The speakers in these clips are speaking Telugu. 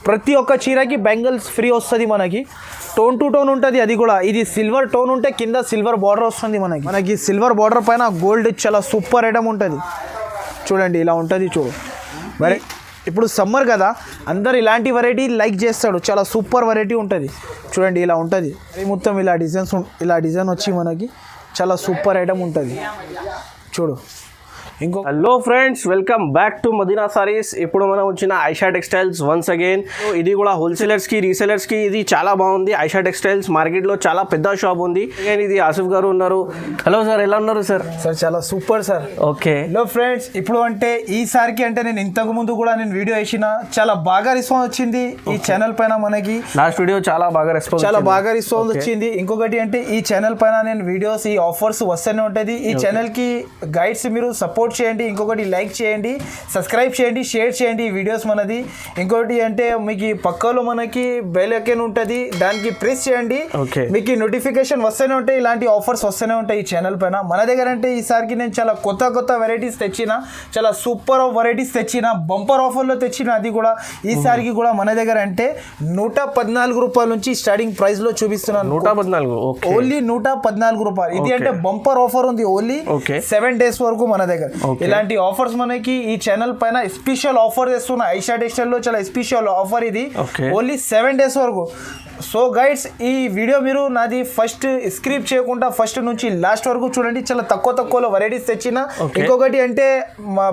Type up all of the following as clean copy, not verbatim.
ప్రతి ఒక్క చీరకి బ్యాంగిల్స్ ఫ్రీ వస్తుంది మనకి. టోన్ టు టోన్ ఉంటుంది. అది కూడా ఇది సిల్వర్ టోన్ ఉంటే కింద సిల్వర్ బార్డర్ వస్తుంది మనకి సిల్వర్ బార్డర్ పైన గోల్డ్ చాలా సూపర్ ఐటమ్ ఉంటుంది. చూడండి ఇలా ఉంటుంది చూడు. మరి ఇప్పుడు సమ్మర్ కదా, అందరు ఇలాంటి వెరైటీ లైక్ చేస్తాడు. చాలా సూపర్ వెరైటీ ఉంటుంది. చూడండి ఇలా ఉంటుంది. మొత్తం ఇలా డిజైన్ వచ్చి మనకి చాలా సూపర్ ఐటమ్ ఉంటుంది. చూడు. Hello friends, welcome back to Madina sarees. ఇప్పుడు మనం వచ్చిన ఐషా టెక్స్టైల్స్ వన్స్ అగైన్. ఇది కూడా హోల్సేలర్స్కి రీసేలర్స్కి ఇది చాలా బాగుంది. ఐషా టెక్స్టైల్స్ మార్కెట్లో చాలా పెద్ద షాప్ ఉంది. ఇది ఆసిఫ్ గారు ఉన్నారు. హలో సార్, ఎలా ఉన్నారు సార్? సార్ చాలా super sir. Okay. Hello friends, ఇప్పుడు అంటే ఈసారికి అంటే నేను ఇంతకు ముందు కూడా నేను వీడియో వేసిన, చాలా బాగా రెస్పాన్స్ వచ్చింది ఈ ఛానల్ పైన. మనకి లాస్ట్ వీడియో చాలా బాగా రెస్పాన్స్ వచ్చింది. ఇంకొకటి అంటే ఈ ఛానల్ పైన నేను వీడియోస్ ఈ ఆఫర్స్ వస్తూనే ఉంటుంది. ఈ ఛానల్కి గైడ్స్ మీరు సపోర్ట్ చేయండి. ఇంకొకటి లైక్ చేయండి, సబ్స్క్రైబ్ చేయండి, షేర్ చేయండి ఈ వీడియోస్ మనది. ఇంకొకటి అంటే మీకు పక్కలో మనకి బెల్ ఐకాన్ ఉంటుంది, దానికి ప్రెస్ చేయండి. మీకు నోటిఫికేషన్ వస్తూనే ఉంటాయి, ఇలాంటి ఆఫర్స్ వస్తూనే ఉంటాయి ఈ ఛానల్ పైన. మన దగ్గర అంటే ఈసారికి నేను చాలా కొత్త వెరైటీస్ తెచ్చిన, చాలా సూపర్ వెరైటీస్ తెచ్చిన, బంపర్ ఆఫర్లో తెచ్చిన. అది కూడా ఈసారికి కూడా మన దగ్గర అంటే 114 రూపాయల నుంచి స్టార్టింగ్ ప్రైస్ లో చూపిస్తున్నాను. 114 ఓన్లీ 114 రూపాయలు. ఇది అంటే బంపర్ ఆఫర్ ఉంది. ఓన్లీ 7 days వరకు మన దగ్గర ఇలాంటి ఆఫర్స్ మనకి ఈ ఛానల్ పైన స్పెషల్ ఆఫర్ చేస్తున్నా. ఐషా టెక్స్టైల్ లో చాలా స్పెషల్ ఆఫర్ ఇది. ఓన్లీ 7 days వరకు. సో గైడ్స్, ఈ వీడియో మీరు నాది ఫస్ట్ స్క్రిప్ట్ చేయకుండా ఫస్ట్ నుంచి లాస్ట్ వరకు చూడండి. చాలా తక్కువలో వెరైటీస్ తెచ్చిన. ఇంకొకటి అంటే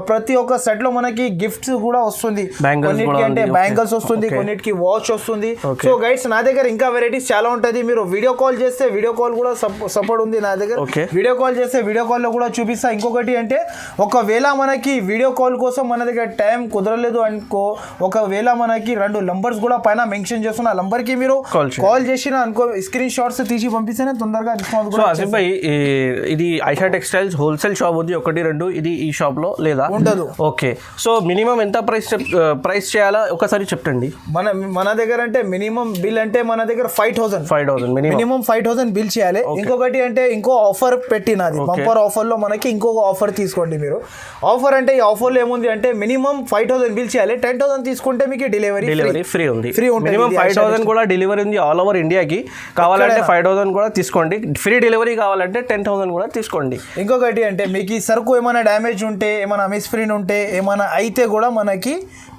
ప్రతి ఒక్క సెట్ లో మనకి గిఫ్ట్స్ కూడా వస్తుంది. కొన్నిటికి అంటే బ్యాంగిల్స్ వస్తుంది, కొన్నిటికి వాచ్ వస్తుంది. సో గైడ్స్, నా దగ్గర ఇంకా వెరైటీస్ చాలా ఉంటుంది. మీరు వీడియో కాల్ చేస్తే వీడియో కాల్ కూడా సపోర్ట్ ఉంది నా దగ్గర. వీడియో కాల్ చేస్తే వీడియో కాల్ లో కూడా చూపిస్తా. ఇంకొకటి అంటే ఒకవేళ మనకి వీడియో కాల్ కోసం మన దగ్గర టైం కుదరలేదు అనుకో, ఒకవేళ మనకి 2 నంబర్స్ కూడా పైన మెన్షన్ చేస్తున్నా. నంబర్ కి మీరు కాల్ చేసిన అనుకో, స్క్రీన్ షాట్స్ తీసి పంపిస్తేనే తొందరగా డిస్కౌంట్ కూడా. ఆసిఫ్ భాయ్, ఇది ఐషా టెక్స్టైల్స్ హోల్సేల్ షాప్ ఉంది 1-2. ఇది ఈ షాప్ లో లేదా? ఉండదు. ఓకే. సో మినిమం ఎంత ప్రైస్ చేయాలా ఒకసారి చెప్పండి. మన దగ్గర అంటే మినిమం బిల్ అంటే మన దగ్గర 5,000 మినిమం 5,000 బిల్ చేయాలి. ఇంకొకటి అంటే ఇంకో ఆఫర్ పెట్టినది, బంపర్ ఆఫర్ లో మనకి ఇంకొక ఆఫర్ తీసుకోండి మీరు. ఆఫర్ అంటే ఈ ఆఫర్ లో ఏముంది అంటే మినిమం 5,000 బిల్ చేయాలి. 10,000 తీసుకుంటే మీకు డెలివరీ ఫ్రీ ఉంది. మినిమం 5,000 కూడా డెలివరీ ఉంది ఆల్ ఓవర్ ఇండియాకి. కావాలంటే 5,000 కూడా తీసుకోండి. ఫ్రీ డెలివరీ కావాలంటే 10,000 కూడా తీసుకోండి. ఇంకొకటి అంటే మీకు ఈ సరుకు ఏమైనా డ్యామేజ్ ఉంటే, ఏమైనా మిస్ప్రింట్ ఉంటే, ఏమైనా అయితే కూడా మనకి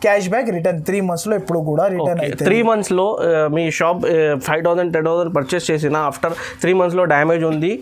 క్యాష్ బ్యాక్ రిటర్న్ 3 months లో ఎప్పుడు కూడా రిటర్న్ అయితే. 3 months లో మీ షాప్ 5,000 10,000 పర్చేస్ చేసిన ఆఫ్టర్ 3 months లో డ్యామేజ్ ఉంది,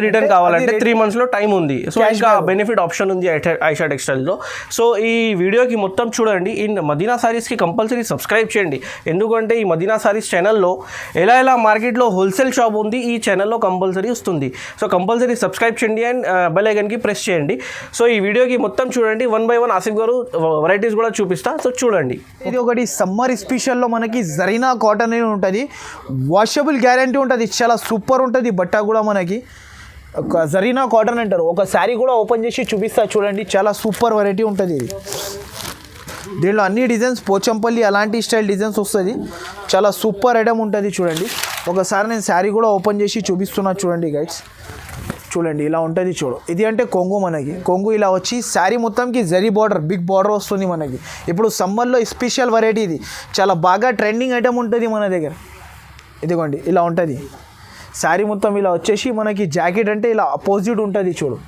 రిటర్న్ కావాలంటే 3 months లో టైం ఉంది. సో ఇంకా బెనిఫిట్ ఆప్షన్ ఉంది ఐషా టెక్స్టైల్స్లో. సో ఈ వీడియోకి మొత్తం చూడండి. ఈ మదీనా సారీస్కి కంపల్సరీ సబ్స్క్రైబ్ చేయండి. ఎందుకంటే ఈ మదీనా సారీస్ ఛానల్లో ఎలా మార్కెట్లో హోల్సేల్ షాప్ ఉంది, ఈ ఛానల్లో కంపల్సరీ వస్తుంది. సో కంపల్సరీ సబ్స్క్రైబ్ చేయండి అండ్ బెల్ ఐకాన్కి ప్రెస్ చేయండి. సో ఈ వీడియోకి మొత్తం చూడండి. 1 by 1 ఆసిఫ్ గారు వెరైటీస్ కూడా చూపిస్తా. సో చూడండి. ఇది ఒకటి సమ్మర్ స్పెషల్లో మనకి జరీనా కాటన్ అని ఉంటుంది. వాషబుల్ గ్యారంటీ ఉంటుంది. చాలా సూపర్ ఉంటుంది బట్ట కూడా. మనకి జరీనా కాటన్ అంటారు. ఒక శారీ కూడా ఓపెన్ చేసి చూపిస్తా చూడండి. చాలా సూపర్ వెరైటీ ఉంటుంది ఇది. దీనిలో అన్ని డిజైన్స్ పోచంపల్లి అలాంటి స్టైల్ డిజైన్స్ వస్తుంది. చాలా సూపర్ ఐటమ్ ఉంటుంది చూడండి. ఒకసారి నేను శారీ కూడా ఓపెన్ చేసి చూపిస్తున్నా చూడండి గైడ్స్. చూడండి ఇలా ఉంటుంది చూడు. ఇది అంటే కొంగు. మనకి కొంగు ఇలా వచ్చి శారీ మొత్తంకి జరీ బార్డర్, బిగ్ బార్డర్ వస్తుంది మనకి. ఇప్పుడు సమ్మర్లో స్పెషల్ వెరైటీ ఇది. చాలా బాగా ట్రెండింగ్ ఐటమ్ ఉంటుంది మన దగ్గర. ఇదిగోండి ఇలా ఉంటుంది శారీ మొత్తం. ఇలా వచ్చేసి మనకి జాకెట్ అంటే ఇలా అపోజిట్ ఉంటుంది చూడు.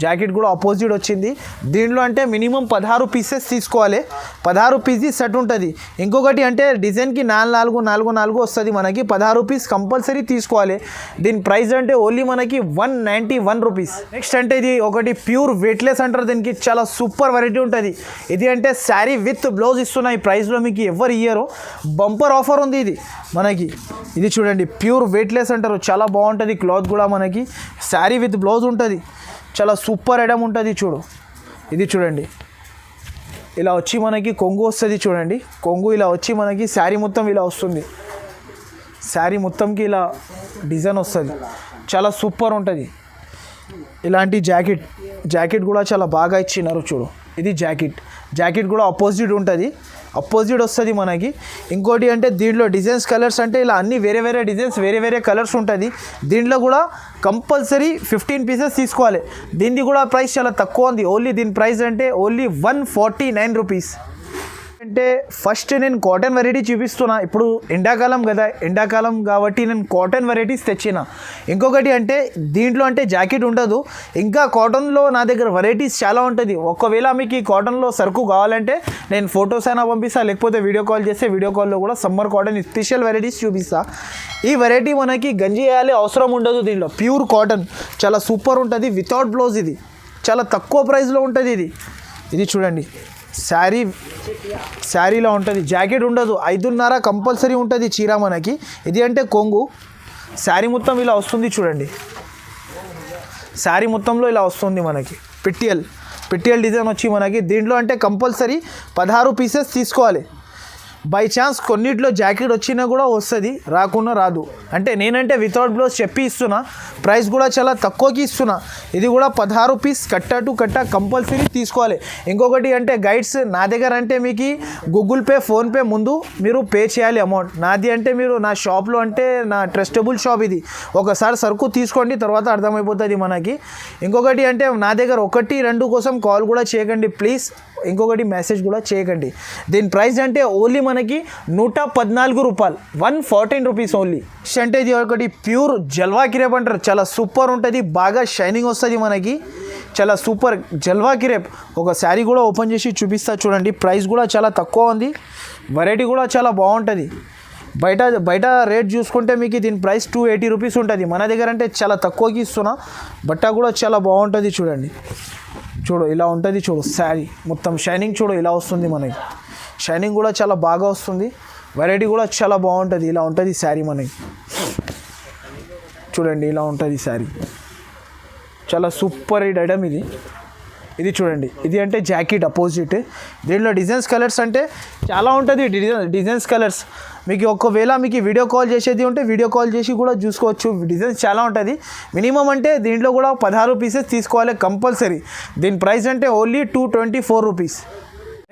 జాకెట్ కూడా అపోజిట్ వచ్చింది. దీంట్లో అంటే మినిమం 16 పీసెస్ తీసుకోవాలి. 16 పీసెస్ సెట్ ఉంటుంది. ఇంకొకటి అంటే డిజైన్కి 4 వస్తుంది మనకి. 16 పీస్ కంపల్సరీ తీసుకోవాలి. దీని ప్రైస్ అంటే ఓన్లీ మనకి 191 రూపీస్. నెక్స్ట్ అంటే ఇది ఒకటి ప్యూర్ వెయిట్లెస్ అంటారు. దీనికి చాలా సూపర్ వెరైటీ ఉంటుంది. ఇది అంటే శారీ విత్ బ్లౌజ్ ఇస్తున్నాయి. ఈ ప్రైస్లో మీకు ఎవరు ఇయ్యరు. బంపర్ ఆఫర్ ఉంది ఇది మనకి. ఇది చూడండి, ప్యూర్ వెయిట్లెస్ అంటారు. చాలా బాగుంటుంది క్లాత్ కూడా. మనకి శారీ విత్ బ్లౌజ్ ఉంటుంది. చాలా సూపర్ ఐటమ్ ఉంటుంది చూడు. ఇది చూడండి ఇలా వచ్చి మనకి కొంగు వస్తుంది చూడండి. కొంగు ఇలా వచ్చి మనకి శారీ మొత్తం ఇలా వస్తుంది. శారీ మొత్తంకి ఇలా డిజైన్ వస్తుంది. చాలా సూపర్ ఉంటుంది. ఇలాంటి జాకెట్ కూడా చాలా బాగా ఇచ్చినారు చూడు. ఇది జాకెట్ కూడా అపోజిట్ ఉంటుంది. అపోజిట్ వస్తుంది మనకి. ఇంకోటి అంటే దీంట్లో డిజైన్స్ కలర్స్ అంటే ఇలా అన్ని వేరే డిజైన్స్ వేరే కలర్స్ ఉంటుంది. దీంట్లో కూడా కంపల్సరీ 15 పీసెస్ తీసుకోవాలి. దీనిది కూడా ప్రైస్ చాలా తక్కువ ఉంది. ఓన్లీ దీని ప్రైస్ అంటే ఓన్లీ 149 రూపీస్. అంటే ఫస్ట్ నేను కాటన్ వెరైటీ చూపిస్తున్నా. ఇప్పుడు ఎండాకాలం కదా, ఎండాకాలం కాబట్టి నేను కాటన్ వెరైటీస్ తెచ్చిన. ఇంకొకటి అంటే దీంట్లో అంటే జాకెట్ ఉండదు, ఇంకా కాటన్లో నా దగ్గర వెరైటీస్ చాలా ఉంటుంది. ఒకవేళ మీకు ఈ కాటన్లో సరుకు కావాలంటే నేను ఫొటోస్ అయినా పంపిస్తా, లేకపోతే వీడియో కాల్ చేస్తే వీడియో కాల్లో కూడా సమ్మర్ కాటన్ స్పెషల్ వెరైటీస్ చూపిస్తా. ఈ వెరైటీ మనకి గంజి వేయాలి అవసరం ఉండదు. దీంట్లో ప్యూర్ కాటన్ చాలా సూపర్ ఉంటుంది, వితౌట్ బ్లౌజ్. ఇది చాలా తక్కువ ప్రైస్లో ఉంటుంది. ఇది చూడండి, శారీలో ఉంటుంది, జాకెట్ ఉండదు, 5.5 కంపల్సరీ ఉంటుంది చీర మనకి. ఇది అంటే కొంగు, శారీ మొత్తం ఇలా వస్తుంది చూడండి. శారీ మొత్తంలో ఇలా వస్తుంది మనకి. పిటిఎల్ డిజైన్ వచ్చి మనకి దీంట్లో అంటే కంపల్సరీ 16 పీసెస్ తీసుకోవాలి. బై ఛాన్స్ కొన్నిట్లో జాకెట్ వచ్చినా కూడా వస్తుంది, రాకుండా రాదు. అంటే నేనంటే వితౌట్ బ్లౌజ్ చెప్పి ఇస్తున్నా, ప్రైస్ కూడా చాలా తక్కువకి ఇస్తున్నా. ఇది కూడా 16 పీస్ కట్ట కంపల్సరీ తీసుకోవాలి. ఇంకొకటి అంటే గైడ్స్ నా దగ్గర అంటే మీకు గూగుల్ పే, ఫోన్పే ముందు మీరు పే చేయాలి అమౌంట్. నాది అంటే మీరు నా షాప్లో అంటే నా ట్రస్టబుల్ షాప్ ఇది. ఒకసారి సరుకు తీసుకోండి, తర్వాత అర్థమైపోతుంది మనకి. ఇంకొకటి అంటే నా దగ్గర 1-2 కోసం కాల్ కూడా చేయకండి ప్లీజ్. ఇంకొకటి మెసేజ్ కూడా చేయకండి. దీని ప్రైస్ అంటే ఓన్లీ మనకి 114 రూపాయలు, 114 రూపీస్ ఓన్లీ. అంటే ఇది ఒకటి ప్యూర్ జల్వా క్రేప్ అంటారు, చాలా సూపర్ ఉంటుంది, బాగా షైనింగ్ వస్తుంది మనకి, చాలా సూపర్ జల్వా క్రేప్. ఒక శారీ కూడా ఓపెన్ చేసి చూపిస్తా చూడండి. ప్రైస్ కూడా చాలా తక్కువ ఉంది, వెరైటీ కూడా చాలా బాగుంటుంది. బయట రేట్ చూసుకుంటే మీకు దీని ప్రైస్ 280 రూపీస్ ఉంటుంది. మన దగ్గర అంటే చాలా తక్కువకి ఇస్తున్నా. బట్ట కూడా చాలా బాగుంటుంది చూడండి. చూడు ఇలా ఉంటుంది, చూడు శారీ మొత్తం షైనింగ్ చూడు ఇలా వస్తుంది మనకి. షైనింగ్ కూడా చాలా బాగా వస్తుంది, వెరైటీ కూడా చాలా బాగుంటుంది. ఇలా ఉంటుంది శారీ మనకి చూడండి, ఇలా ఉంటుంది శారీ. చాలా సూపర్ హిట్ ఐటమ్ ఇది చూడండి. ఇది అంటే జాకెట్ అపోజిట్. దీంట్లో డిజైన్స్ కలర్స్ అంటే చాలా ఉంటుంది. డిజైన్స్ కలర్స్ మీకు ఒకవేళ మీకు వీడియో కాల్ చేసేది ఉంటే వీడియో కాల్ చేసి కూడా చూసుకోవచ్చు. డిజైన్స్ చాలా ఉంటుంది. మినిమం అంటే దీంట్లో కూడా 16 పీసెస్ తీసుకోవాలి కంపల్సరీ. దీని ప్రైస్ అంటే ఓన్లీ 224 రూపీస్.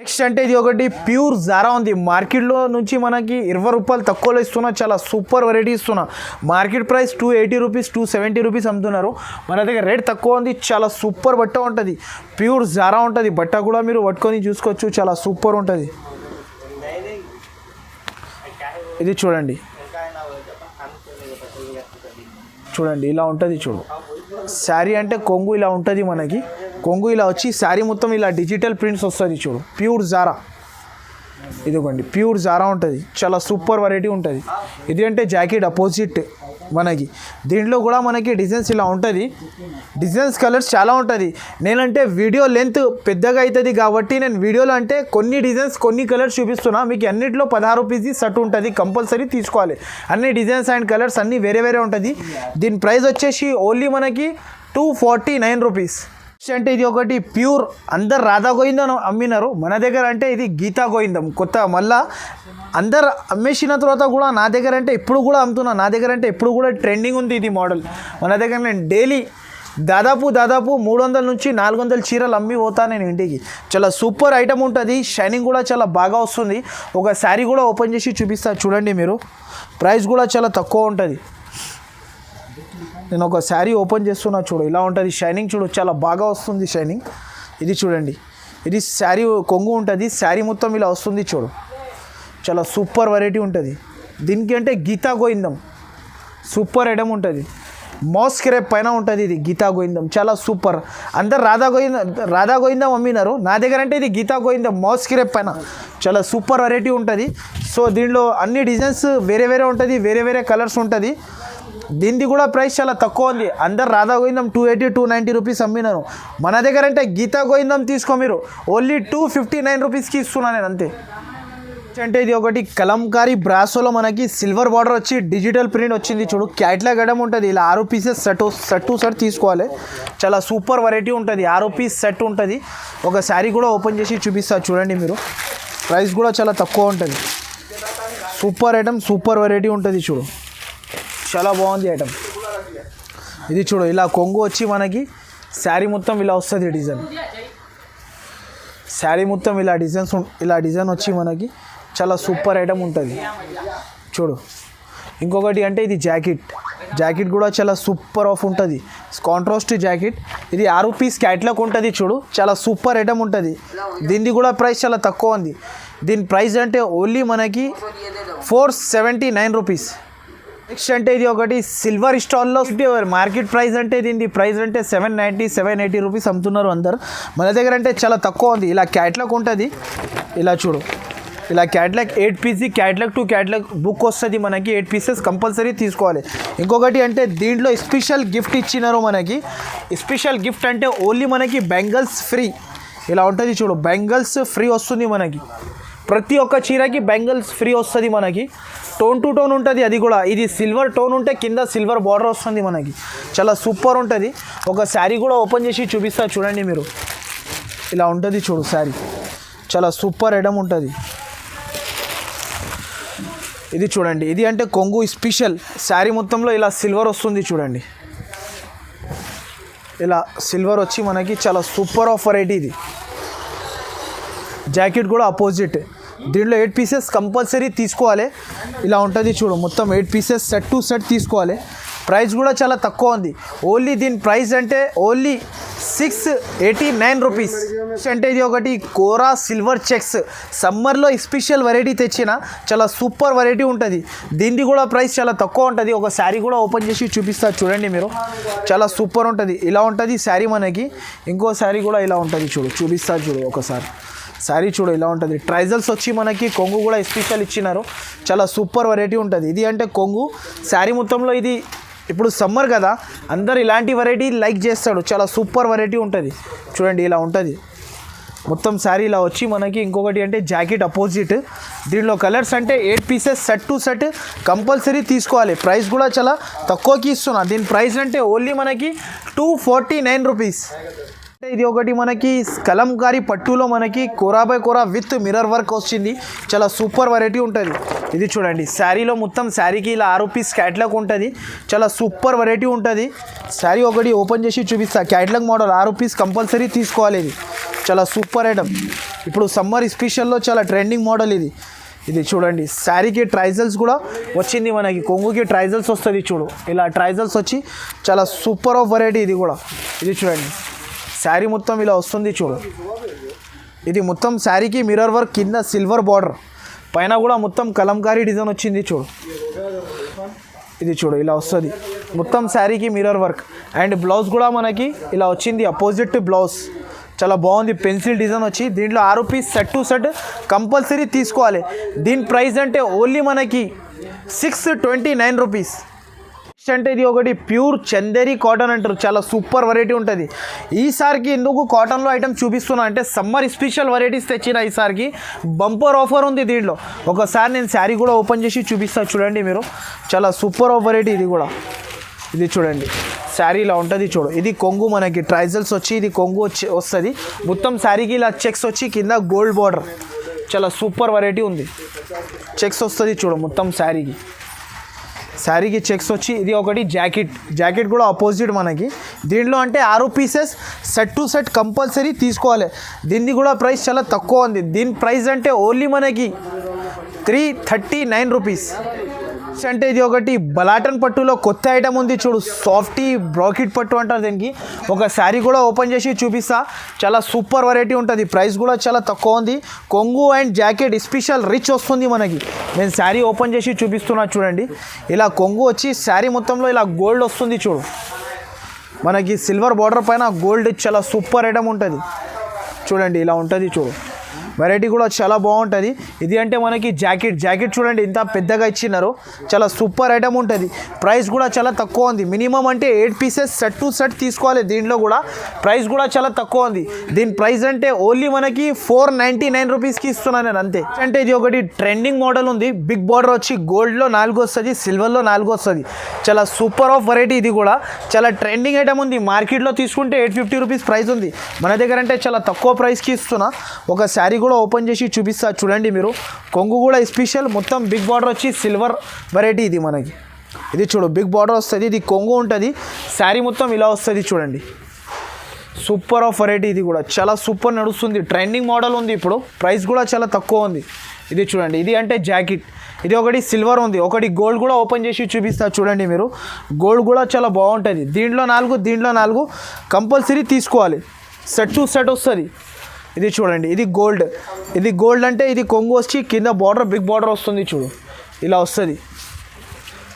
నెక్స్ట్ అంటే ఇది ఒకటి ప్యూర్ జారా ఉంది. మార్కెట్లో నుంచి మనకి 20 రూపాయలు తక్కువలో ఇస్తున్నా, చాలా సూపర్ వెరైటీ ఇస్తున్నా. మార్కెట్ ప్రైస్ 280 రూపీస్, 270 రూపీస్ అమ్ముతున్నారు. మన దగ్గర రేట్ తక్కువ ఉంది, చాలా సూపర్ బట్ట ఉంటుంది, ప్యూర్ జారా ఉంటుంది. బట్ట కూడా మీరు పట్టుకొని చూసుకోవచ్చు, చాలా సూపర్ ఉంటుంది. ఇది చూడండి ఇలా ఉంటుంది. చూడు శారీ అంటే కొంగు ఇలా ఉంటుంది మనకి. కొంగు ఇలా వచ్చి శారీ మొత్తం ఇలా డిజిటల్ ప్రింట్స్ వస్తుంది చూడు. ప్యూర్ జారా, ఇదిగోండి ప్యూర్ జారా ఉంటుంది, చాలా సూపర్ వెరైటీ ఉంటుంది. ఇది అంటే జాకెట్ అపోజిట్ మనకి. దీంట్లో కూడా మనకి డిజైన్స్ ఇలా ఉంటుంది. డిజైన్స్ కలర్స్ చాలా ఉంటుంది. నేనంటే వీడియో లెంత్ పెద్దగా అవుతుంది కాబట్టి నేను వీడియోలో అంటే కొన్ని డిజైన్స్ కొన్ని కలర్స్ చూపిస్తున్నా. మీకు అన్నిట్లో 16 పీసెస్ సెట్ ఉంటుంది, కంపల్సరీ తీసుకోవాలి. అన్ని డిజైన్స్ అండ్ కలర్స్ అన్నీ వేరే ఉంటుంది. దీని ప్రైస్ వచ్చేసి ఓన్లీ మనకి 249 రూపీస్. అంటే ఇది ఒకటి ప్యూర్, అందరు రాధా గోవిందం అమ్మినారు, మన దగ్గర అంటే ఇది గీతా గోవిందం కొత్త. మళ్ళా అందరు అమ్మేసిన తర్వాత కూడా నా దగ్గర అంటే ఇప్పుడు కూడా అమ్ముతున్నా. నా దగ్గర అంటే ఇప్పుడు కూడా ట్రెండింగ్ ఉంది ఇది మోడల్. మన దగ్గర నేను డైలీ దాదాపు 300 నుంచి 400 చీరలు అమ్మి పోతా నేను ఇంటికి. చాలా సూపర్ ఐటమ్ ఉంటుంది, షైనింగ్ కూడా చాలా బాగా వస్తుంది. ఒక శారీ కూడా ఓపెన్ చేసి చూపిస్తా చూడండి మీరు. ప్రైస్ కూడా చాలా తక్కువ ఉంటుంది. నేను ఒక శారీ ఓపెన్ చేస్తున్నా చూడు, ఇలా ఉంటుంది షైనింగ్. చూడు చాలా బాగా వస్తుంది షైనింగ్. ఇది చూడండి, ఇది శారీ కొంగు ఉంటుంది, శారీ మొత్తం ఇలా వస్తుంది చూడు, చాలా సూపర్ వెరైటీ ఉంటుంది. దీనికి అంటే గీతా గోవిందం సూపర్ ఐటమ్ ఉంటుంది. మాస్క్ రేప్ పైన ఉంటుంది ఇది గీతా గోవిందం, చాలా సూపర్. అందరు రాధా గోవిందం అమ్మినారు, నా దగ్గర అంటే ఇది గీతా గోవిందం మాస్క్ రేప్ పైన చాలా సూపర్ వెరైటీ ఉంటుంది. సో దీనిలో అన్ని డిజైన్స్ వేరే ఉంటుంది, వేరే కలర్స్ ఉంటుంది. దీనిది కూడా ప్రైస్ చాలా తక్కువ ఉంది. అందరు రాధా గోవిందం 280, 290 రూపీస్ అమ్మినాను. మన దగ్గర అంటే గీతా గోవిందం తీసుకో మీరు, ఓన్లీ 259 రూపీస్కి ఇస్తున్నాను నేను అంతే. అంటే ఇది ఒకటి కలంకారీ బ్రాసోలో మనకి సిల్వర్ బార్డర్ వచ్చి డిజిటల్ ప్రింట్ వచ్చింది చూడు. క్యాట్లాగ్ గడం ఉంటుంది, ఇలా 6 పీసెస్ సెట్ తీసుకోవాలి. చాలా సూపర్ వెరైటీ ఉంటుంది, 6 పీస్ సెట్ ఉంటుంది. ఒక శారీ కూడా ఓపెన్ చేసి చూపిస్తా చూడండి మీరు. ప్రైస్ కూడా చాలా తక్కువ ఉంటుంది. సూపర్ ఐటమ్, సూపర్ వెరైటీ ఉంటుంది చూడు, చాలా బాగుంది ఐటమ్. ఇది చూడు ఇలా కొంగు వచ్చి మనకి శారీ మొత్తం ఇలా వస్తుంది డిజైన్. శారీ మొత్తం ఇలా డిజైన్ వచ్చి మనకి చాలా సూపర్ ఐటమ్ ఉంటుంది చూడు. ఇంకొకటి అంటే ఇది జాకెట్ కూడా చాలా సూపర్ ఆఫ్ ఉంటుంది, కాంట్రాస్ట్ జాకెట్. ఇది 6 పీస్ క్యాట్లాగ్ ఉంటుంది చూడు, చాలా సూపర్ ఐటమ్ ఉంటుంది. దీనిది కూడా ప్రైస్ చాలా తక్కువ ఉంది. దీని ప్రైస్ అంటే ఓన్లీ మనకి 479 రూపీస్. నెక్స్ట్ అంటే ఇది ఒకటి సిల్వర్ స్టాల్లో మార్కెట్ ప్రైస్ అంటే దీని ప్రైస్ అంటే 790 780 రూపీస్ అమ్ముతున్నారు అందరు. మన దగ్గర అంటే చాలా తక్కువ ఉంది. ఇలా క్యాట్లాగ్ ఉంటుంది, ఇలా చూడు, ఇలా catalogue 8 PC catalogue to catalogue book వస్తుంది మనకి. 8 పీసెస్ కంపల్సరీ తీసుకోవాలి. ఇంకొకటి అంటే దీంట్లో స్పెషల్ గిఫ్ట్ ఇచ్చినారు మనకి. స్పెషల్ గిఫ్ట్ అంటే ఓన్లీ మనకి బెంగల్స్ ఫ్రీ. ఇలా ఉంటుంది చూడు, బెంగల్స్ ఫ్రీ వస్తుంది మనకి. ప్రతి ఒక్క చీరకి బెంగల్స్ ఫ్రీ వస్తుంది మనకి. టోన్ టు టోన్ ఉంటుంది అది కూడా. ఇది సిల్వర్ టోన్ ఉంటే కింద సిల్వర్ బార్డర్ వస్తుంది మనకి. చాలా సూపర్ ఉంటుంది. ఒక శారీ కూడా ఓపెన్ చేసి చూపిస్తా చూడండి మీరు. ఇలా ఉంటుంది చూడు శారీ, చాలా సూపర్ ఐటమ్ ఉంటుంది. ఇది చూడండి, ఇది అంటే కొంగు స్పెషల్ శారీ మొత్తంలో ఇలా సిల్వర్ వస్తుంది చూడండి. ఇలా సిల్వర్ వచ్చి మనకి చాలా సూపర్ ఆఫ్ వెరైటీ. ఇది జాకెట్ కూడా అపోజిట్. దీంట్లో 8 పీసెస్ కంపల్సరీ తీసుకోవాలి. ఇలా ఉంటుంది చూడు, మొత్తం 8 పీసెస్ సెట్ టు సెట్ తీసుకోవాలి. ప్రైస్ కూడా చాలా తక్కువ ఉంది. ఓన్లీ దీని ప్రైస్ అంటే ఓన్లీ 689 రూపీస్. అంటే ఇది ఒకటి కోరా సిల్వర్ చెక్స్ సమ్మర్లో స్పెషల్ వెరైటీ తెచ్చిన చాలా సూపర్ వెరైటీ ఉంటుంది. దీనిది కూడా ప్రైస్ చాలా తక్కువ ఉంటుంది. ఒక శారీ కూడా ఓపెన్ చేసి చూపిస్తా చూడండి మీరు, చాలా సూపర్ ఉంటుంది. ఇలా ఉంటుంది శారీ మనకి. ఇంకో శారీ కూడా ఇలా ఉంటుంది చూడు, చూపిస్తా చూడు ఒకసారి. శారీ చూడు ఇలా ఉంటుంది. ట్రైజల్స్ వచ్చి మనకి కొంగు కూడా స్పెషల్ ఇచ్చినారు. చాలా సూపర్ వెరైటీ ఉంటుంది. ఇది అంటే కొంగు శారీ మొత్తంలో. ఇది ఇప్పుడు సమ్మర్ కదా, అందరు ఇలాంటి వెరైటీ లైక్ చేస్తాడు. చాలా సూపర్ వెరైటీ ఉంటుంది చూడండి. ఇలా ఉంటుంది మొత్తం శారీ. ఇలా వచ్చి మనకి ఇంకొకటి అంటే జాకెట్ అపోజిట్. దీనిలో కలర్స్ అంటే 8 pieces set to set compulsory తీసుకోవాలి. ప్రైస్ కూడా చాలా తక్కువకి ఇస్తున్నా. దీని ప్రైస్ అంటే ఓన్లీ మనకి 249 రూపీస్. ఇది ఒకటి మనకి కలంకారీ పట్టులో మనకి kora by kora with mirror work వచ్చింది. చాలా సూపర్ వెరైటీ ఉంటుంది. ఇది చూడండి, శారీలో మొత్తం శారీకి ఇలా 6 పీస్ క్యాట్లాగ్ ఉంటుంది. చాలా సూపర్ వెరైటీ ఉంటుంది. శారీ ఒకటి ఓపెన్ చేసి చూపిస్తా. క్యాట్లాగ్ మోడల్ 6 పీస్ కంపల్సరీ తీసుకోవాలి. ఇది చాలా సూపర్ ఐటమ్. ఇప్పుడు సమ్మర్ స్పెషల్లో చాలా ట్రెండింగ్ మోడల్ ఇది. ఇది చూడండి, శారీకి ట్రైజల్స్ కూడా వచ్చింది మనకి. కొంగుకి ట్రైజల్స్ వస్తుంది చూడు. ఇలా ట్రైజల్స్ వచ్చి చాలా సూపర్ ఆఫ్ వెరైటీ ఇది కూడా. ఇది చూడండి, శారీ మొత్తం ఇలా వస్తుంది చూడు. ఇది మొత్తం శారీకి మిర్రర్ వర్క్, కింద సిల్వర్ బార్డర్, పైన కూడా మొత్తం కలంకారీ డిజైన్ వచ్చింది చూడు. ఇది చూడు ఇలా వస్తుంది మొత్తం శారీకి మిర్రర్ వర్క్. అండ్ బ్లౌజ్ కూడా మనకి ఇలా వచ్చింది అపోజిట్ బ్లౌజ్. చాలా బాగుంది, పెన్సిల్ డిజైన్ వచ్చి. దీంట్లో 6 piece set to set compulsory తీసుకోవాలి. దీని ప్రైస్ అంటే ఓన్లీ మనకి 629 రూపీస్. అంటే ఇది ఒకటి ప్యూర్ చందేరి కాటన్ అంటారు. చాలా సూపర్ వెరైటీ ఉంటుంది. ఈసారికి ఎందుకు కాటన్లో ఐటమ్ చూపిస్తున్నా అంటే సమ్మర్ స్పెషల్ వెరైటీస్ తెచ్చిన ఈసారికి బంపర్ ఆఫర్ ఉంది దీంట్లో. ఒకసారి నేను శారీ కూడా ఓపెన్ చేసి చూపిస్తా చూడండి మీరు. చాలా సూపర్ ఆఫ్ వెరైటీ ఇది కూడా. ఇది చూడండి, శారీ ఇలా ఉంటుంది చూడు. ఇది కొంగు మనకి ట్రైజల్స్ వచ్చి, ఇది కొంగు వస్తుంది మొత్తం శారీకి. ఇలా చెక్స్ వచ్చి కింద గోల్డ్ బార్డర్. చాలా సూపర్ వెరైటీ ఉంది. చెక్స్ వస్తుంది చూడు మొత్తం శారీకి. శారీకి చెక్స్ వచ్చి. ఇది ఒకటి జాకెట్. జాకెట్ కూడా అపోజిట్ మనకి. దీంట్లో అంటే 6 pieces set to set compulsory తీసుకోవాలి. దీన్ని కూడా ప్రైస్ చాలా తక్కువ ఉంది. దీని ప్రైస్ అంటే ఓన్లీ మనకి 339 రూపీస్. అంటే ఇది ఒకటి బలాటన్ పట్టులో కొత్త ఐటమ్ ఉంది చూడు, సాఫ్టీ బ్రాకెట్ పట్టు అంటారు దీనికి. ఒక శారీ కూడా ఓపెన్ చేసి చూపిస్తా. చాలా సూపర్ వెరైటీ ఉంటుంది. ప్రైస్ కూడా చాలా తక్కువ ఉంది. కొంగు అండ్ జాకెట్ స్పెషల్ రిచ్ వస్తుంది మనకి. నేను శారీ ఓపెన్ చేసి చూపిస్తున్నా చూడండి. ఇలా కొంగు వచ్చి శారీ మొత్తంలో ఇలా గోల్డ్ వస్తుంది చూడు మనకి. సిల్వర్ బార్డర్ పైన గోల్డ్. చాలా సూపర్ ఐటమ్ ఉంటుంది చూడండి. ఇలా ఉంటుంది చూడు. వెరైటీ కూడా చాలా బాగుంటుంది. ఇది అంటే మనకి జాకెట్. జాకెట్ చూడండి ఇంత పెద్దగా ఇచ్చినారు. చాలా సూపర్ ఐటమ్ ఉంటుంది. ప్రైస్ కూడా చాలా తక్కువ ఉంది. మినిమం అంటే 8 పీసెస్ సెట్ టు సెట్ తీసుకోవాలి. దీంట్లో కూడా ప్రైస్ కూడా చాలా తక్కువ ఉంది. దీని ప్రైస్ అంటే ఓన్లీ మనకి 499 రూపీస్కి ఇస్తున్నాను నేను అంతే. అంటే ఇది ఒకటి ట్రెండింగ్ మోడల్ ఉంది. బిగ్ బార్డర్ వచ్చి గోల్డ్లో 4 వస్తుంది, సిల్వర్లో 4 వస్తుంది. చాలా సూపర్ ఆఫ్ వెరైటీ. ఇది కూడా చాలా ట్రెండింగ్ ఐటమ్ ఉంది. మార్కెట్లో తీసుకుంటే 850 రూపీస్ ప్రైస్ ఉంది. మన దగ్గర అంటే చాలా తక్కువ ప్రైస్కి ఇస్తున్నా. ఒక శారీ కూడా ఓపెన్ చేసి చూపిస్తా చూడండి మీరు. కొంగు కూడా స్పెషల్ మొత్తం బిగ్ బార్డర్ వచ్చి సిల్వర్ వెరైటీ ఇది మనకి. ఇది చూడు బిగ్ బార్డర్ వస్తుంది. ఇది కొంగు ఉంటుంది. శారీ మొత్తం ఇలా వస్తుంది చూడండి. Super of variety. ఇది కూడా చాలా సూపర్ నడుస్తుంది. ట్రెండింగ్ మోడల్ ఉంది ఇప్పుడు. ప్రైస్ కూడా చాలా తక్కువ ఉంది. ఇది చూడండి, ఇది అంటే జాకెట్. ఇది ఒకటి సిల్వర్ ఉంది, ఒకటి గోల్డ్ కూడా ఓపెన్ చేసి చూపిస్తా చూడండి మీరు. గోల్డ్ కూడా చాలా బాగుంటుంది. దీంట్లో 4 కంపల్సరీ తీసుకోవాలి. సెట్ టు సెట్ వస్తుంది. ఇది చూడండి, ఇది గోల్డ్ అంటే ఇది కొంగు వచ్చి కింద బార్డర్ బిగ్ బార్డర్ వస్తుంది చూడు, ఇలా వస్తుంది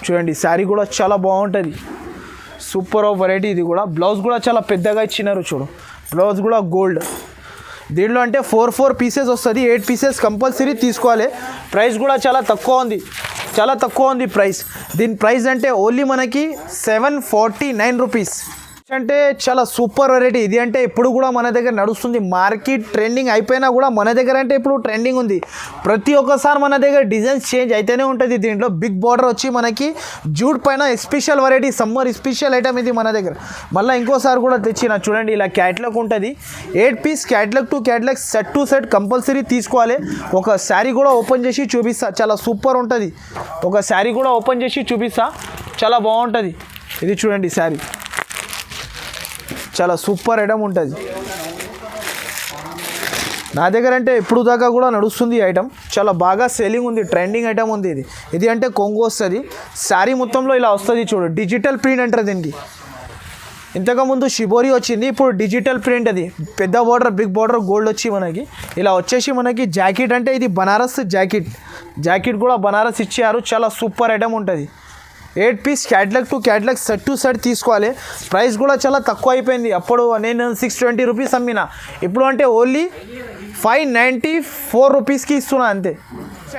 చూడండి. శారీ కూడా చాలా బాగుంటుంది, సూపర్ ఆఫ్ వెరైటీ. ఇది కూడా బ్లౌజ్ కూడా చాలా పెద్దగా ఇచ్చినారు చూడు, బ్లౌజ్ కూడా గోల్డ్. దీంట్లో అంటే 4 పీసెస్ వస్తుంది, 8 పీసెస్ కంపల్సరీ తీసుకోవాలి. ప్రైస్ కూడా చాలా తక్కువ ఉంది ప్రైస్. దీని ప్రైస్ అంటే ఓన్లీ మనకి 749 రూపీస్. అంటే చాలా సూపర్ వెరైటీ. ఇది అంటే ఇప్పుడు కూడా మన దగ్గర నడుస్తుంది, మార్కెట్ ట్రెండింగ్ అయిపోయినా కూడా మన దగ్గర అంటే ఇప్పుడు ట్రెండింగ్ ఉంది. ప్రతి ఒక్కసారి మన దగ్గర డిజైన్స్ చేంజ్ అయితేనే ఉంటుంది. దీంట్లో బిగ్ బార్డర్ వచ్చి మనకి జూట్ పైన special variety, summer special item ఇది మన దగ్గర. మళ్ళీ ఇంకోసారి కూడా తెచ్చిన చూడండి, ఇలా క్యాట్లాగ్ ఉంటుంది. 8 piece catalogue to catalogue, set to set compulsory తీసుకోవాలి. ఒక శారీ కూడా ఓపెన్ చేసి చూపిస్తా, చాలా సూపర్ ఉంటుంది. ఒక శారీ కూడా ఓపెన్ చేసి చూపిస్తా, చాలా బాగుంటుంది. ఇది చూడండి శారీ, చాలా సూపర్ ఐటమ్ ఉంటుంది. నా దగ్గర అంటే ఇప్పుడు దాకా కూడా నడుస్తుంది ఈ ఐటమ్, చాలా బాగా సేలింగ్ ఉంది, ట్రెండింగ్ ఐటమ్ ఉంది. ఇది అంటే కొంగు వస్తుంది, శారీ మొత్తంలో ఇలా వస్తుంది చూడు. డిజిటల్ ప్రింట్ అంటారు దీనికి. ఇంతకుముందు షిబోరి వచ్చింది, ఇప్పుడు డిజిటల్ ప్రింట్. అది పెద్ద బార్డర్ బిగ్ బార్డర్ గోల్డ్ వచ్చి మనకి ఇలా వచ్చేసి మనకి జాకెట్ అంటే ఇది బనారస్ జాకెట్ కూడా బనారస్ ఇచ్చారు, చాలా సూపర్ ఐటమ్ ఉంటుంది. 8 piece catalogue to catalogue, set to set తీసుకోవాలి. ప్రైస్ కూడా చాలా తక్కువ అయిపోయింది. అప్పుడు నేను 620 రూపీస్ అమ్మిన, ఇప్పుడు అంటే ఓన్లీ 594 రూపీస్కి ఇస్తున్నా అంతే.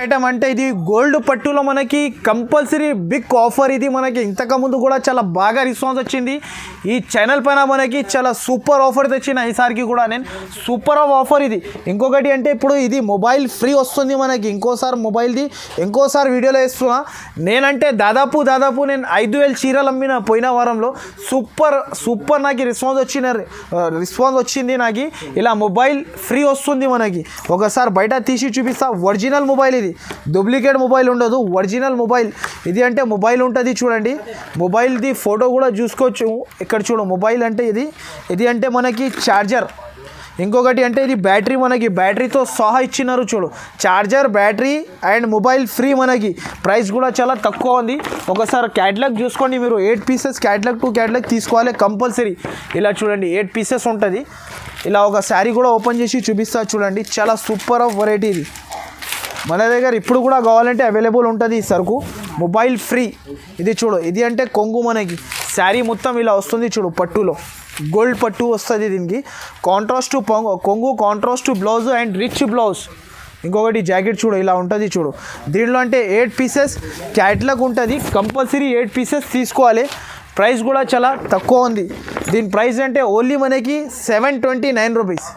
ఐటమ్ అంటే ఇది గోల్డ్ పట్టులో మనకి కంపల్సరీ బిగ్ ఆఫర్. ఇది మనకి ఇంతకుముందు కూడా చాలా బాగా రెస్పాన్స్ వచ్చింది. ఈ ఛానల్ పైన మనకి చాలా సూపర్ ఆఫర్ తెచ్చిన ఈసారికి కూడా నేను, సూపర్ ఆఫర్ ఇది. ఇంకొకటి అంటే ఇప్పుడు ఇది మొబైల్ ఫ్రీ వస్తుంది మనకి. ఇంకోసారి వీడియోలో వేస్తున్నా. నేనంటే దాదాపు నేను 5000 చీరలు అమ్మిన పోయిన వారంలో. సూపర్ నాకు రెస్పాన్స్ వచ్చింది నాకు. ఇలా మొబైల్ ఫ్రీ వస్తుంది మనకి. ఒకసారి బయట తీసి చూపిస్తా. ఒరిజినల్ మొబైల్ ఇది, డూప్లికేట్ మొబైల్ ఉండదు, ఒరిజినల్ మొబైల్. ఇది అంటే మొబైల్ ఉంటుంది చూడండి, మొబైల్ది ఫోటో కూడా చూసుకోవచ్చు. ఇక్కడ చూడు మొబైల్ అంటే ఇది అంటే మనకి ఛార్జర్. ఇంకొకటి అంటే ఇది బ్యాటరీ, మనకి బ్యాటరీతో సహా ఇచ్చినారు చూడు. Charger, battery and mobile free మనకి. ప్రైస్ కూడా చాలా తక్కువ ఉంది. ఒకసారి క్యాట్లాగ్ చూసుకోండి మీరు. 8 పీసెస్ క్యాట్లాగ్ టు క్యాట్లాగ్ తీసుకోవాలి కంపల్సరీ. ఇలా చూడండి 8 పీసెస్ ఉంటుంది. ఇలా ఒక శారీ కూడా ఓపెన్ చేసి చూపిస్తా చూడండి, చాలా సూపర్ ఆఫ్ వెరైటీ ఇది. మన దగ్గర ఇప్పుడు కూడా కావాలంటే అవైలబుల్ ఉంటుంది ఈ సరుకు, మొబైల్ ఫ్రీ. ఇది చూడు, ఇది అంటే కొంగు మనకి. శారీ మొత్తం ఇలా వస్తుంది చూడు, పట్టులో గోల్డ్ పట్టు వస్తుంది దీనికి. కాంట్రాస్ట్ కొంగు, contrast blouse and rich blouse. ఇంకొకటి జాకెట్ చూడు, ఇలా ఉంటుంది చూడు. దీంట్లో అంటే 8 పీసెస్ క్యాట్లాగ్ ఉంటుంది, కంపల్సరీ 8 పీసెస్ తీసుకోవాలి. ప్రైస్ కూడా చాలా తక్కువ ఉంది. దీని ప్రైస్ అంటే ఓన్లీ మనకి 729 రూపీస్.